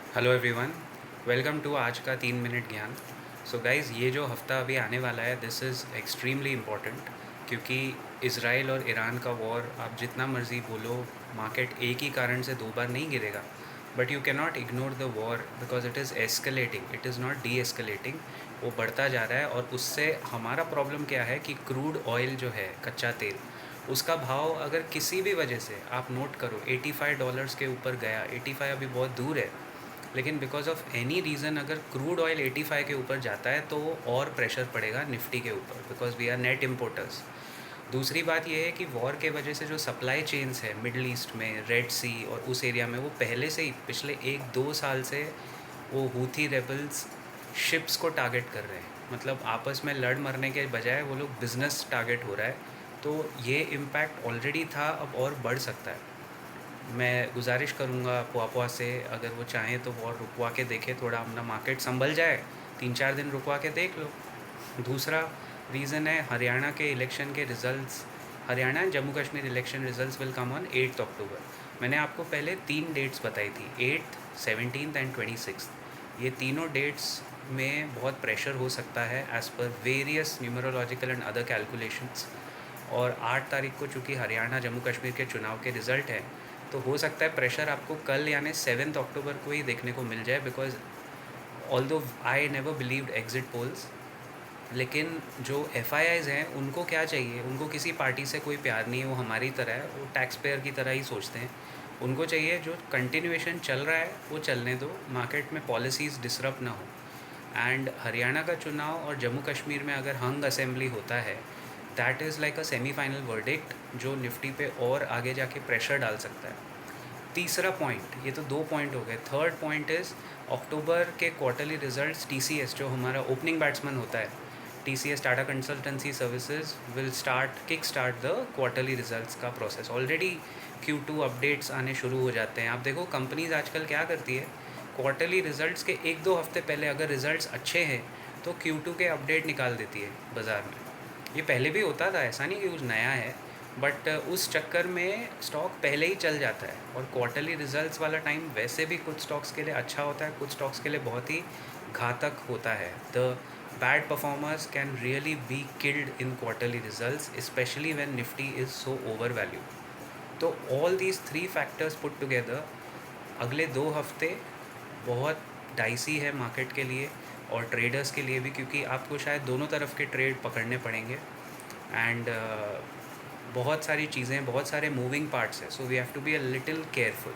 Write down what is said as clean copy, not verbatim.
Hello everyone, welcome to आज का 3 minute ज्ञान। सो गाइज़, ये जो हफ्ता अभी आने वाला है दिस इज़ एक्सट्रीमली इम्पॉर्टेंट, क्योंकि इसराइल और ईरान का वॉर, आप जितना मर्ज़ी बोलो, मार्केट एक ही कारण से दो बार नहीं गिरेगा। But you can not ignore the war because it is escalating, it is not D escalating. वो बढ़ता जा रहा है और उससे हमारा प्रॉब्लम क्या है कि क्रूड ऑयल जो है, कच्चा तेल, उसका भाव अगर किसी भी वजह से आप नोट करो $85 के ऊपर गया। 85 अभी बहुत दूर है, लेकिन बिकॉज ऑफ एनी रीज़न अगर क्रूड ऑयल 85 के ऊपर जाता है तो और प्रेशर पड़ेगा निफ्टी के ऊपर, because we are net importers. दूसरी बात यह है कि वॉर के वजह से जो सप्लाई चेन्स है मिडल ईस्ट में, रेड सी और उस एरिया में, वो पहले से ही पिछले 1-2 साल से वो हूथी रेबल्स शिप्स को टारगेट कर रहे हैं। मतलब आपस में लड़ मरने के बजाय वो लोग बिजनेस टारगेट हो रहा है। तो ये इम्पैक्ट ऑलरेडी था, अब और बढ़ सकता है। मैं गुजारिश करूँगा पुआपुआ से, अगर वो चाहें तो वॉर रुकवा के देखें, थोड़ा अपना मार्केट संभल जाए, 3-4 दिन रुकवा के देख लो। दूसरा रीज़न है हरियाणा के इलेक्शन के results. Haryana and Jammu Kashmir election results will come on 8 अक्टूबर। मैंने आपको पहले 3 डेट्स बताई थी, 8th, 17th एंड 26th। ये तीनों डेट्स में बहुत प्रेशर हो सकता है as per various numerological and other calculations. और 8 तारीख को चूँकि हरियाणा जम्मू कश्मीर के चुनाव के रिज़ल्ट हैं, तो हो सकता है प्रेशर आपको कल यानी 7 अक्टूबर को ही देखने को मिल जाए। Because although I never believed exit polls, लेकिन जो FIIs हैं उनको क्या चाहिए, उनको किसी पार्टी से कोई प्यार नहीं है, वो हमारी तरह है, वो टैक्स पेयर की तरह ही सोचते हैं। उनको चाहिए जो कंटिन्यूएशन चल रहा है वो चलने दो, मार्केट में पॉलिसीज़ डिसरप्ट ना हो। एंड हरियाणा का चुनाव और जम्मू कश्मीर में अगर हंग असेंबली होता है, that is like a semifinal verdict जो निफ्टी पे और आगे जाके प्रेशर डाल सकता है। तीसरा पॉइंट, ये तो 2 पॉइंट हो गए। थर्ड पॉइंट इज़ अक्टूबर के क्वार्टरली रिजल्ट्स। TCS जो हमारा ओपनिंग बैट्समैन होता है, TCS Tata consultancy services will kick start the quarterly results का प्रोसेस। ऑलरेडी Q2 अपडेट्स आने शुरू हो जाते हैं। आप देखो कंपनीज आजकल क्या करती है, क्वार्टरली रिजल्ट्स के 1-2 हफ्ते पहले अगर रिजल्ट्स अच्छे हैं तो Q2 के अपडेट निकाल देती है बाज़ार में। ये पहले भी होता था, ऐसा नहीं कि कुछ नया है, बट उस चक्कर में स्टॉक पहले ही चल जाता है। और क्वार्टरली रिजल्ट्स वाला टाइम वैसे भी कुछ स्टॉक्स के लिए अच्छा होता है, कुछ स्टॉक्स के लिए बहुत ही घातक होता है। The bad performers can really be killed in quarterly results, specially when Nifty is so over value. तो all these 3 factors put together अगले 2 हफ्ते बहुत डाइसी है मार्केट के लिए और ट्रेडर्स के लिए भी, क्योंकि आपको शायद दोनों तरफ के ट्रेड पकड़ने पड़ेंगे। एंड बहुत सारी चीज़ें, बहुत सारे मूविंग पार्ट्स हैं, so we have to be a little careful.